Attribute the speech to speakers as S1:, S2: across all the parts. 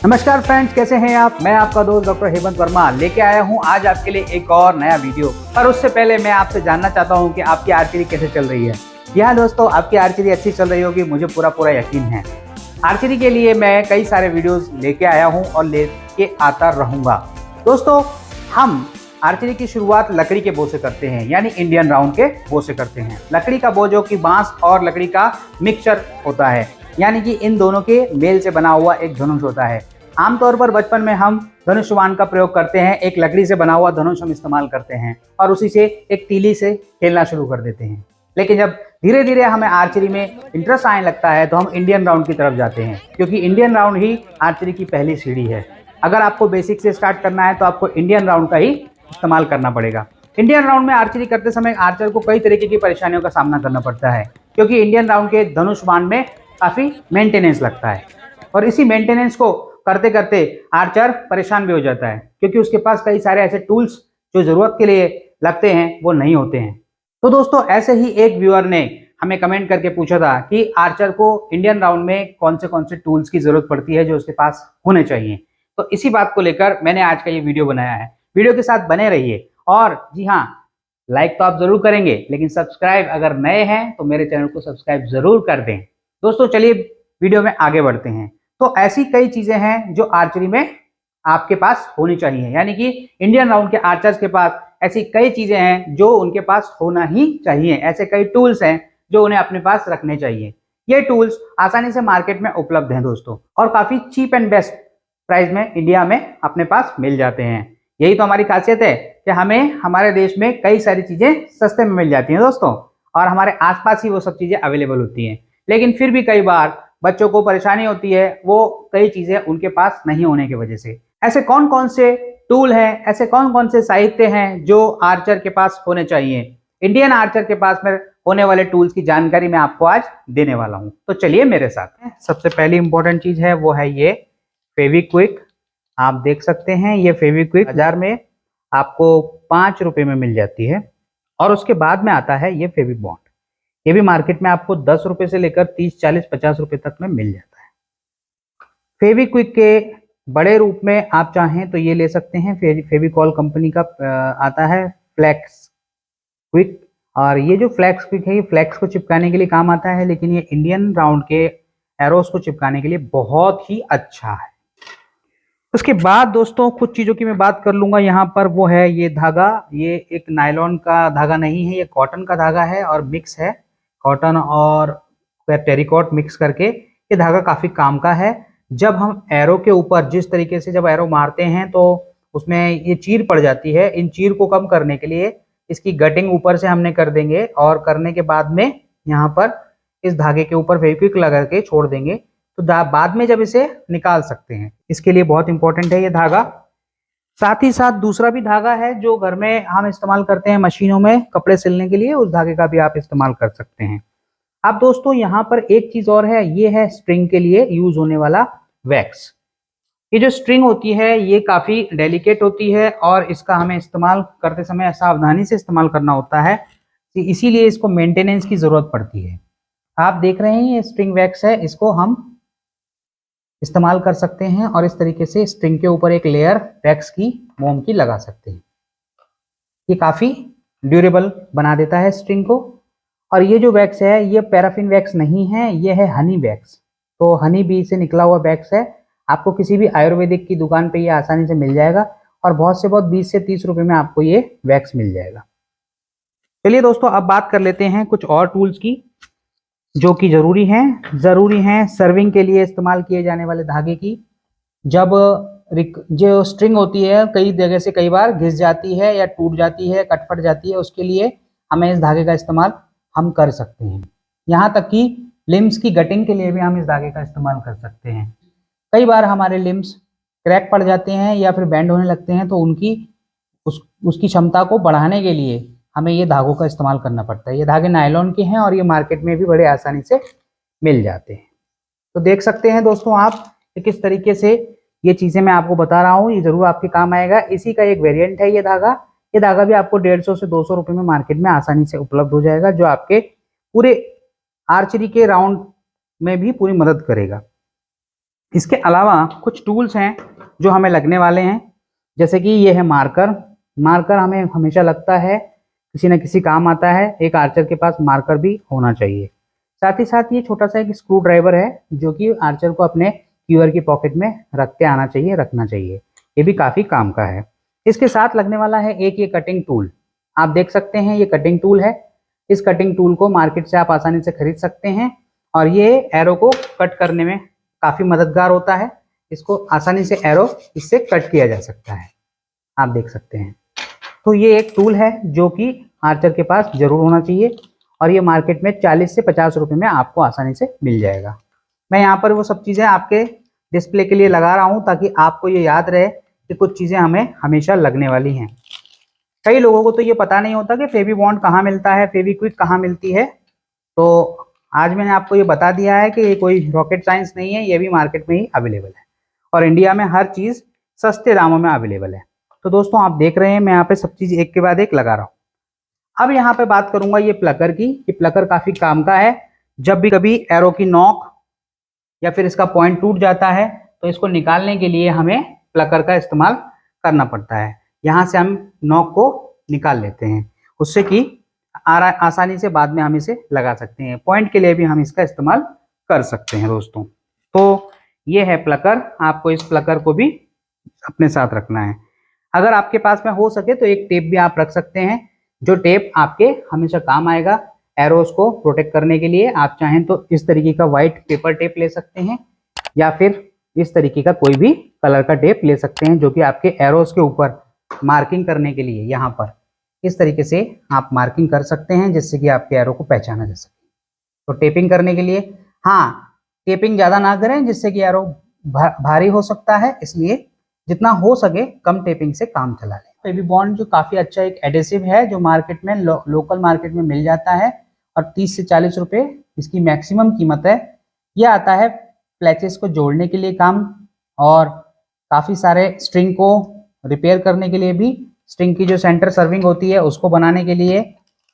S1: नमस्कार फ्रेंड्स, कैसे हैं आप। मैं आपका दोस्त डॉक्टर हेमंत वर्मा लेके आया हूं आज आपके लिए एक और नया वीडियो। पर उससे पहले मैं आपसे जानना चाहता हूं कि आपकी आर्चरी कैसे चल रही है। यहाँ दोस्तों, आपकी आर्चरी अच्छी चल रही होगी, मुझे पूरा यकीन है। आर्चरी के लिए मैं कई सारे वीडियोस लेके आया हूं और लेके आता रहूंगा। दोस्तों, हम आर्चरी की शुरुआत लकड़ी के बो से करते हैं, यानी इंडियन राउंड के बो से करते हैं। लकड़ी का बो जो कि बांस और लकड़ी का मिक्सचर होता है, यानी कि इन दोनों के मेल से बना हुआ एक धनुष होता है। आमतौर पर बचपन में हम धनुष बाण का प्रयोग करते हैं, एक लकड़ी से बना हुआ धनुष हम इस्तेमाल करते हैं और उसी से एक तीली से खेलना शुरू कर देते हैं। लेकिन जब धीरे धीरे हमें आर्चरी में इंटरेस्ट आने लगता है तो हम इंडियन राउंड की तरफ जाते हैं, क्योंकि इंडियन राउंड ही आर्चरी की पहली सीढ़ी है। अगर आपको बेसिक से स्टार्ट करना है तो आपको इंडियन राउंड का ही इस्तेमाल करना पड़ेगा। इंडियन राउंड में आर्चरी करते समय आर्चर को कई तरीके की परेशानियों का सामना करना पड़ता है, क्योंकि इंडियन राउंड के धनुष बाण में काफ़ी मेंटेनेंस लगता है और इसी मेंटेनेंस को करते करते आर्चर परेशान भी हो जाता है, क्योंकि उसके पास कई सारे ऐसे टूल्स जो ज़रूरत के लिए लगते हैं वो नहीं होते हैं। तो दोस्तों, ऐसे ही एक व्यूअर ने हमें कमेंट करके पूछा था कि आर्चर को इंडियन राउंड में कौन से टूल्स की ज़रूरत पड़ती है जो उसके पास होने चाहिए। तो इसी बात को लेकर मैंने आज का ये वीडियो बनाया है। वीडियो के साथ बने रहिए और जी हाँ, लाइक तो आप ज़रूर करेंगे, लेकिन सब्सक्राइब अगर नए हैं तो मेरे चैनल को सब्सक्राइब ज़रूर कर दें। दोस्तों, चलिए वीडियो में आगे बढ़ते हैं। तो ऐसी कई चीज़ें हैं जो आर्चरी में आपके पास होनी चाहिए, यानी कि इंडियन राउंड के आर्चर्स के पास ऐसी कई चीज़ें हैं जो उनके पास होना ही चाहिए। ऐसे कई टूल्स हैं जो उन्हें अपने पास रखने चाहिए। ये टूल्स आसानी से मार्केट में उपलब्ध हैं दोस्तों, और काफ़ी चीप एंड बेस्ट प्राइस में इंडिया में अपने पास मिल जाते हैं। यही तो हमारी खासियत है कि हमें हमारे देश में कई सारी चीज़ें सस्ते में मिल जाती हैं दोस्तों, और हमारे आसपास ही वो सब चीज़ें अवेलेबल होती हैं। लेकिन फिर भी कई बार बच्चों को परेशानी होती है, वो कई चीज़ें उनके पास नहीं होने की वजह से। ऐसे कौन कौन से टूल हैं, ऐसे कौन कौन से साहित्य हैं जो आर्चर के पास होने चाहिए। इंडियन आर्चर के पास में होने वाले टूल्स की जानकारी मैं आपको आज देने वाला हूं, तो चलिए मेरे साथ। सबसे पहली इंपॉर्टेंट चीज़ है वो है ये फेविक्विक। आप देख सकते हैं ये फेविक्विक बाजार में आपको 5 रुपये में मिल जाती है। और उसके बाद में आता है ये फेविबॉन्ड। ये भी मार्केट में आपको 10 रुपये से लेकर 30, 40, 50 रुपये तक में मिल जाता है। फेविक्विक के बड़े रूप में आप चाहें तो ये ले सकते हैं, फेविकॉल कंपनी का आता है फ्लेक्स क्विक। और ये जो फ्लेक्स क्विक है, ये फ्लेक्स को चिपकाने के लिए काम आता है, लेकिन ये इंडियन राउंड के एरोस को चिपकाने के लिए बहुत ही अच्छा है। उसके बाद दोस्तों, कुछ चीज़ों की मैं बात कर लूँगा यहाँ पर। वो है ये धागा। ये एक नायलॉन का धागा नहीं है, ये कॉटन का धागा है और मिक्स है, कॉटन और टेरिकॉट मिक्स करके ये धागा काफ़ी काम का है। जब हम एरो के ऊपर जिस तरीके से जब एरो मारते हैं तो उसमें ये चीर पड़ जाती है। इन चीर को कम करने के लिए इसकी गटिंग ऊपर से हमने कर देंगे, और करने के बाद में यहाँ पर इस धागे के ऊपर फेविक्विक लगा के छोड़ देंगे, तो बाद में जब इसे निकाल सकते हैं। इसके लिए बहुत इंपॉर्टेंट है ये धागा। साथ ही साथ दूसरा भी धागा है जो घर में हम इस्तेमाल करते हैं मशीनों में कपड़े सिलने के लिए, उस धागे का भी आप इस्तेमाल कर सकते हैं। अब दोस्तों, यहाँ पर एक चीज और है, ये है स्ट्रिंग के लिए यूज होने वाला वैक्स। ये जो स्ट्रिंग होती है ये काफी डेलिकेट होती है और इसका हमें इस्तेमाल करते समय सावधानी से इस्तेमाल करना होता है, इसीलिए इसको मेंटेनेंस की जरूरत पड़ती है। आप देख रहे हैं ये स्ट्रिंग वैक्स है, इसको हम इस्तेमाल कर सकते हैं और इस तरीके से स्ट्रिंग के ऊपर एक लेयर वैक्स की, मोम की लगा सकते हैं। ये काफ़ी ड्यूरेबल बना देता है स्ट्रिंग को। और ये जो वैक्स है ये पैराफिन वैक्स नहीं है, ये है हनी वैक्स। तो हनी बी से निकला हुआ वैक्स है। आपको किसी भी आयुर्वेदिक की दुकान पे ये आसानी से मिल जाएगा और बहुत से बहुत 20 से 30 रुपये में आपको ये वैक्स मिल जाएगा। चलिए दोस्तों, अब बात कर लेते हैं कुछ और टूल्स की जो कि ज़रूरी हैं सर्विंग के लिए इस्तेमाल किए जाने वाले धागे की। जब जो स्ट्रिंग होती है कई जगह से कई बार घिस जाती है या टूट जाती है, कटफट जाती है, उसके लिए हमें इस धागे का इस्तेमाल हम कर सकते हैं। यहाँ तक कि लिम्स की गटिंग के लिए भी हम इस धागे का इस्तेमाल कर सकते हैं। कई बार हमारे लिम्स क्रैक पड़ जाते हैं या फिर बैंड होने लगते हैं, तो उसकी क्षमता को बढ़ाने के लिए हमें ये धागों का इस्तेमाल करना पड़ता है। ये धागे नायलॉन के हैं और ये मार्केट में भी बड़े आसानी से मिल जाते हैं। तो देख सकते हैं दोस्तों आप कि किस तरीके से ये चीज़ें मैं आपको बता रहा हूँ, ये ज़रूर आपके काम आएगा। इसी का एक वेरिएंट है ये धागा। ये धागा भी आपको 150 से 200 रुपये में मार्केट में आसानी से उपलब्ध हो जाएगा, जो आपके पूरे आर्चरी के राउंड में भी पूरी मदद करेगा। इसके अलावा कुछ टूल्स हैं जो हमें लगने वाले हैं, जैसे कि ये है मार्कर। मार्कर हमें हमेशा लगता है, किसी न किसी काम आता है। एक आर्चर के पास मार्कर भी होना चाहिए। साथ ही साथ ये छोटा सा एक स्क्रू ड्राइवर है जो कि आर्चर को अपने क्यूअर की पॉकेट में रखते आना चाहिए, रखना चाहिए। ये भी काफ़ी काम का है। इसके साथ लगने वाला है एक ये कटिंग टूल। आप देख सकते हैं ये कटिंग टूल है। इस कटिंग टूल को मार्केट से आप आसानी से खरीद सकते हैं और ये एरो को कट करने में काफ़ी मददगार होता है। इसको आसानी से एरो इससे कट किया जा सकता है, आप देख सकते हैं। तो ये एक टूल है जो कि आर्चर के पास जरूर होना चाहिए और ये मार्केट में 40 से 50 रुपए में आपको आसानी से मिल जाएगा। मैं यहाँ पर वो सब चीज़ें आपके डिस्प्ले के लिए लगा रहा हूँ ताकि आपको ये याद रहे कि कुछ चीज़ें हमें हमेशा लगने वाली हैं। कई लोगों को तो ये पता नहीं होता कि फेविबॉन्ड कहाँ मिलता है, फेविक्विक कहाँ मिलती है। तो आज मैंने आपको ये बता दिया है कि ये कोई रॉकेट साइंस नहीं है, ये भी मार्केट में ही अवेलेबल है और इंडिया में हर चीज़ सस्ते दामों में अवेलेबल है। तो दोस्तों आप देख रहे हैं मैं यहाँ पे सब चीज़ एक के बाद एक लगा रहा हूँ। अब यहाँ पे बात करूंगा ये प्लकर की। ये प्लकर काफ़ी काम का है। जब भी कभी एरो की नॉक या फिर इसका पॉइंट टूट जाता है तो इसको निकालने के लिए हमें प्लकर का इस्तेमाल करना पड़ता है। यहाँ से हम नॉक को निकाल लेते हैं, उससे कि आसानी से बाद में हम इसे लगा सकते हैं। पॉइंट के लिए भी हम इसका इस्तेमाल कर सकते हैं दोस्तों। तो ये है प्लकर। आपको इस प्लकर को भी अपने साथ रखना है। अगर आपके पास में हो सके तो एक टेप भी आप रख सकते हैं, जो टेप आपके हमेशा काम आएगा एरोस को प्रोटेक्ट करने के लिए। आप चाहें तो इस तरीके का व्हाइट पेपर टेप ले सकते हैं या फिर इस तरीके का कोई भी कलर का टेप ले सकते हैं, जो कि आपके एरोस के ऊपर मार्किंग करने के लिए यहाँ पर इस तरीके से आप मार्किंग कर सकते हैं, जिससे कि आपके एरो को पहचाना जा सके। तो टेपिंग करने के लिए, हाँ, टेपिंग ज़्यादा ना करें जिससे कि एरो भारी हो सकता है, इसलिए जितना हो सके कम टेपिंग से काम चला लें। फेविबॉन्ड जो काफ़ी अच्छा एक एडेसिव है जो मार्केट में लोकल मार्केट में मिल जाता है और 30 से 40 रुपये इसकी मैक्सिमम कीमत है। यह आता है फ्लैचेस को जोड़ने के लिए काम और काफ़ी सारे स्ट्रिंग को रिपेयर करने के लिए भी, स्ट्रिंग की जो सेंटर सर्विंग होती है उसको बनाने के लिए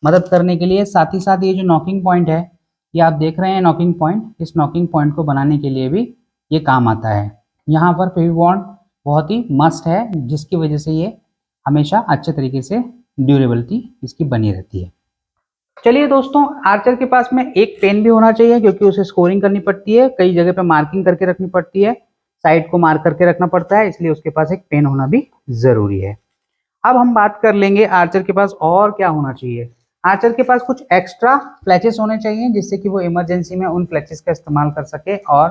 S1: मदद करने के लिए। साथ ही साथ ये जो नॉकिंग पॉइंट है, ये आप देख रहे हैं नॉकिंग पॉइंट, इस नॉकिंग पॉइंट को बनाने के लिए भी ये काम आता है। यहाँ पर फेविबॉन्ड बहुत ही मस्ट है, जिसकी वजह से ये हमेशा अच्छे तरीके से ड्यूरेबिलिटी इसकी बनी रहती है। चलिए दोस्तों, आर्चर के पास में एक पेन भी होना चाहिए क्योंकि उसे स्कोरिंग करनी पड़ती है, कई जगह पे मार्किंग करके रखनी पड़ती है, साइड को मार्क करके रखना पड़ता है, इसलिए उसके पास एक पेन होना भी जरूरी है। अब हम बात कर लेंगे आर्चर के पास और क्या होना चाहिए। आर्चर के पास कुछ एक्स्ट्रा फ्लैचेस होने चाहिए जिससे कि वो इमरजेंसी में उन फ्लैचेस का इस्तेमाल कर सके और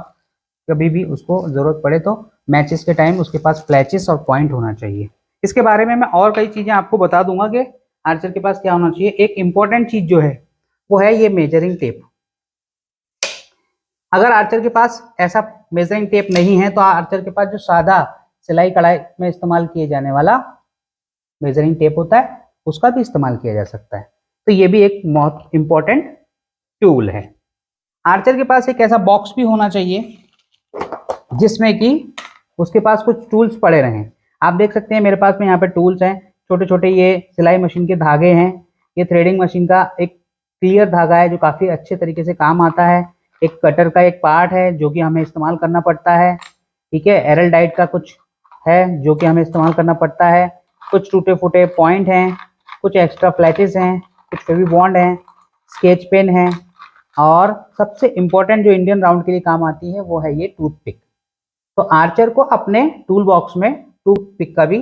S1: कभी भी उसको ज़रूरत पड़े तो मैचेस के टाइम उसके पास फ्लैचेस और पॉइंट होना चाहिए। इसके बारे में मैं और कई चीज़ें आपको बता दूंगा कि आर्चर के पास क्या होना चाहिए। एक इम्पॉर्टेंट चीज़ जो है वो है ये मेजरिंग टेप। अगर आर्चर के पास ऐसा मेजरिंग टेप नहीं है तो आर्चर के पास जो सादा सिलाई कढ़ाई में इस्तेमाल किए जाने वाला मेजरिंग टेप होता है उसका भी इस्तेमाल किया जा सकता है। तो ये भी एक बहुत इंपॉर्टेंट टूल है। आर्चर के पास एक ऐसा बॉक्स भी होना चाहिए जिसमें कि उसके पास कुछ टूल्स पड़े रहें। आप देख सकते हैं मेरे पास में यहाँ पे टूल्स हैं, छोटे छोटे ये सिलाई मशीन के धागे हैं, ये थ्रेडिंग मशीन का एक क्लियर धागा है जो काफ़ी अच्छे तरीके से काम आता है, एक कटर का एक पार्ट है जो कि हमें इस्तेमाल करना पड़ता है, ठीक है, एरल डाइट का कुछ है जो कि हमें इस्तेमाल करना पड़ता है, कुछ टूटे फूटे पॉइंट हैं, कुछ एक्स्ट्रा फ्लैचेस हैं, कुछ फेविबॉन्ड हैं, स्केच पेन है और सबसे इम्पोर्टेंट जो इंडियन राउंड के लिए काम आती है वो है ये टूथपिक। तो आर्चर को अपने टूल बॉक्स में टूथपिक का भी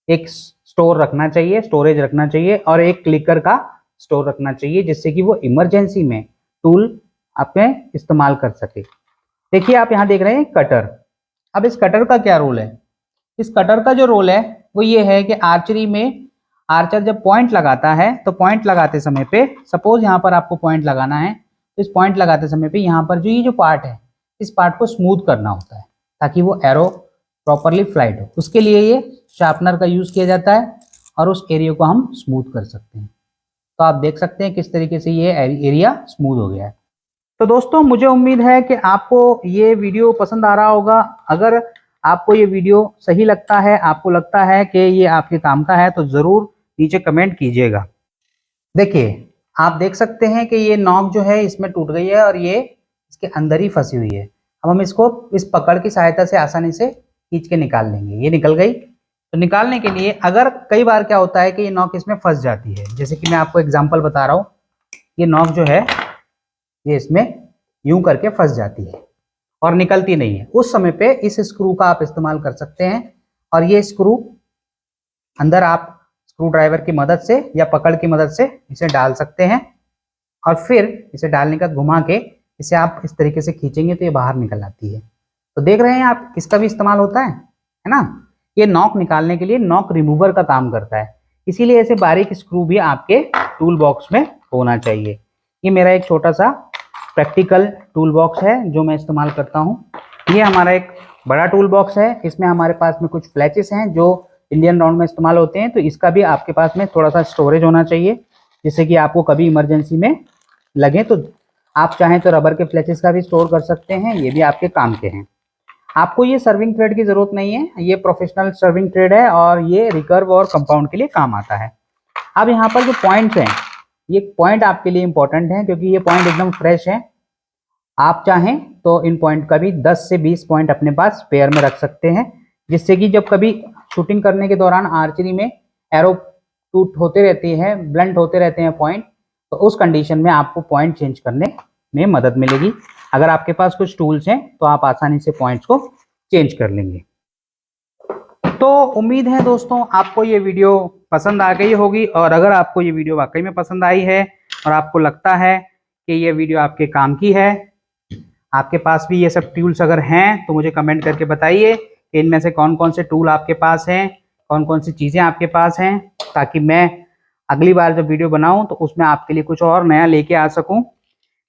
S1: एक स्टोर रखना चाहिए, स्टोरेज रखना चाहिए और एक क्लिकर का स्टोर रखना चाहिए जिससे कि वो इमरजेंसी में टूल अपने इस्तेमाल कर सके। देखिए आप यहाँ देख रहे हैं कटर। अब इस कटर का क्या रोल है? इस कटर का जो रोल है वो ये है कि आर्चरी में आर्चर जब पॉइंट लगाता है तो पॉइंट लगाते समय पे, सपोज यहाँ पर आपको पॉइंट लगाना है तो इस पॉइंट लगाते समय पे यहाँ पर जो ये जो पार्ट है इस पार्ट को स्मूथ करना होता है ताकि वो एरो प्रॉपरली फ्लाइट हो। उसके लिए ये शार्पनर का यूज़ किया जाता है और उस एरिया को हम स्मूथ कर सकते हैं। तो आप देख सकते हैं किस तरीके से ये एरिया स्मूथ हो गया है। तो दोस्तों मुझे उम्मीद है कि आपको ये वीडियो पसंद आ रहा होगा। अगर आपको ये वीडियो सही लगता है, आपको लगता है कि ये आपके काम का है, तो ज़रूर नीचे कमेंट कीजिएगा। देखिए आप देख सकते हैं कि ये नॉक जो है इसमें टूट गई है और ये इसके अंदर ही फंसी हुई है। अब हम इसको इस पकड़ की सहायता से आसानी से खींच के निकाल लेंगे। ये निकल गई। तो निकालने के लिए अगर कई बार क्या होता है कि ये नॉक इसमें फंस जाती है, जैसे कि मैं आपको एग्जांपल बता रहा हूँ, ये नॉक जो है ये इसमें यूं करके फंस जाती है और निकलती नहीं है। उस समय पे इस स्क्रू का आप इस्तेमाल कर सकते हैं और ये स्क्रू अंदर आप स्क्रू ड्राइवर की मदद से या पकड़ की मदद से इसे डाल सकते हैं और फिर इसे डालने का घुमा के इसे आप इस तरीके से खींचेंगे तो ये बाहर निकल आती है। तो देख रहे हैं आप, इसका भी इस्तेमाल होता है ना। ये नॉक निकालने के लिए नॉक रिमूवर का काम करता है, इसीलिए ऐसे बारीक स्क्रू भी आपके टूल बॉक्स में होना चाहिए। ये मेरा एक छोटा सा प्रैक्टिकल टूल बॉक्स है जो मैं इस्तेमाल करता हूँ। ये हमारा एक बड़ा टूल बॉक्स है, इसमें हमारे पास में कुछ फ्लैचेस हैं जो इंडियन राउंड में इस्तेमाल होते हैं, तो इसका भी आपके पास में थोड़ा सा स्टोरेज होना चाहिए, जिससे कि आपको कभी इमरजेंसी में लगे तो आप चाहें तो रबर के फ्लैचेस का भी स्टोर कर सकते हैं, ये भी आपके काम के हैं। आपको ये सर्विंग थ्रेड की जरूरत नहीं है, ये प्रोफेशनल सर्विंग थ्रेड है और ये रिकर्व और कंपाउंड के लिए काम आता है। अब यहाँ पर जो पॉइंट्स हैं, ये पॉइंट आपके लिए इंपॉर्टेंट है क्योंकि ये पॉइंट एकदम फ्रेश है। आप चाहें तो इन पॉइंट का भी 10 से 20 पॉइंट अपने पास स्पेयर में रख सकते हैं, जिससे कि जब कभी शूटिंग करने के दौरान आर्चरी में एरो टूट होते रहती है, ब्लंट होते रहते हैं पॉइंट, तो उस कंडीशन में आपको पॉइंट चेंज करने में मदद मिलेगी। अगर आपके पास कुछ टूल्स हैं तो आप आसानी से पॉइंट्स को चेंज कर लेंगे। तो उम्मीद है दोस्तों आपको ये वीडियो पसंद आ गई होगी, और अगर आपको ये वीडियो वाकई में पसंद आई है और आपको लगता है कि ये वीडियो आपके काम की है, आपके पास भी ये सब टूल्स अगर हैं तो मुझे कमेंट करके बताइए कि इनमें से कौन कौन से टूल आपके पास हैं, कौन कौन सी चीज़ें आपके पास हैं, ताकि मैं अगली बार जब वीडियो बनाऊं तो उसमें आपके लिए कुछ और नया लेके आ सकूं।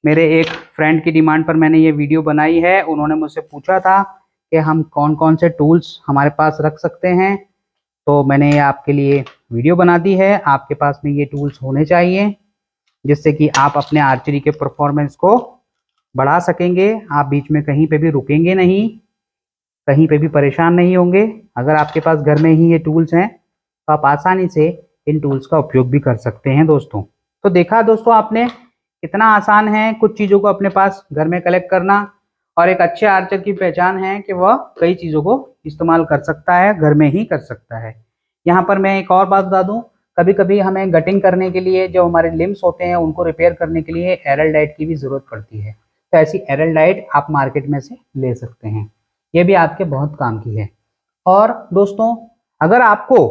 S1: मेरे एक फ्रेंड की डिमांड पर मैंने ये वीडियो बनाई है। उन्होंने मुझसे पूछा था कि हम कौन कौन से टूल्स हमारे पास रख सकते हैं, तो मैंने ये आपके लिए वीडियो बना दी है। आपके पास में ये टूल्स होने चाहिए जिससे कि आप अपने आर्चरी के परफॉर्मेंस को बढ़ा सकेंगे। आप बीच में कहीं पे भी रुकेंगे नहीं, कहीं पे भी परेशान नहीं होंगे। अगर आपके पास घर में ही ये टूल्स हैं तो आप आसानी से इन टूल्स का उपयोग भी कर सकते हैं दोस्तों। तो देखा दोस्तों आपने कितना आसान है कुछ चीज़ों को अपने पास घर में कलेक्ट करना, और एक अच्छे आर्चर की पहचान है कि वह कई चीज़ों को इस्तेमाल कर सकता है, घर में ही कर सकता है। यहाँ पर मैं एक और बात बता दूँ, कभी कभी हमें गटिंग करने के लिए जो हमारे लिम्स होते हैं उनको रिपेयर करने के लिए एरल डाइट की भी ज़रूरत पड़ती है, तो ऐसी एरल डाइट आप मार्केट में से ले सकते हैं, ये भी आपके बहुत काम की है। और दोस्तों अगर आपको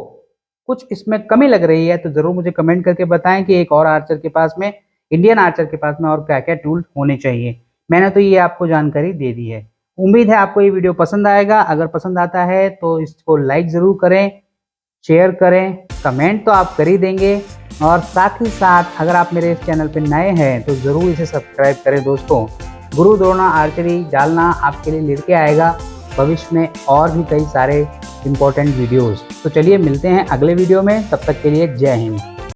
S1: कुछ इसमें कमी लग रही है तो ज़रूर मुझे कमेंट करके बताएं कि एक और आर्चर के पास में, इंडियन आर्चर के पास में और क्या क्या टूल होने चाहिए। मैंने तो ये आपको जानकारी दे दी है। उम्मीद है आपको ये वीडियो पसंद आएगा। अगर पसंद आता है तो इसको लाइक ज़रूर करें, शेयर करें, कमेंट तो आप कर ही देंगे, और साथ ही साथ अगर आप मेरे इस चैनल पर नए हैं तो ज़रूर इसे सब्सक्राइब करें दोस्तों। गुरु द्रोणा आर्चरी जालना आपके लिए लेके आएगा भविष्य में और भी कई सारे इम्पोर्टेंट वीडियोज़। तो चलिए मिलते हैं अगले वीडियो में, तब तक के लिए जय हिंद।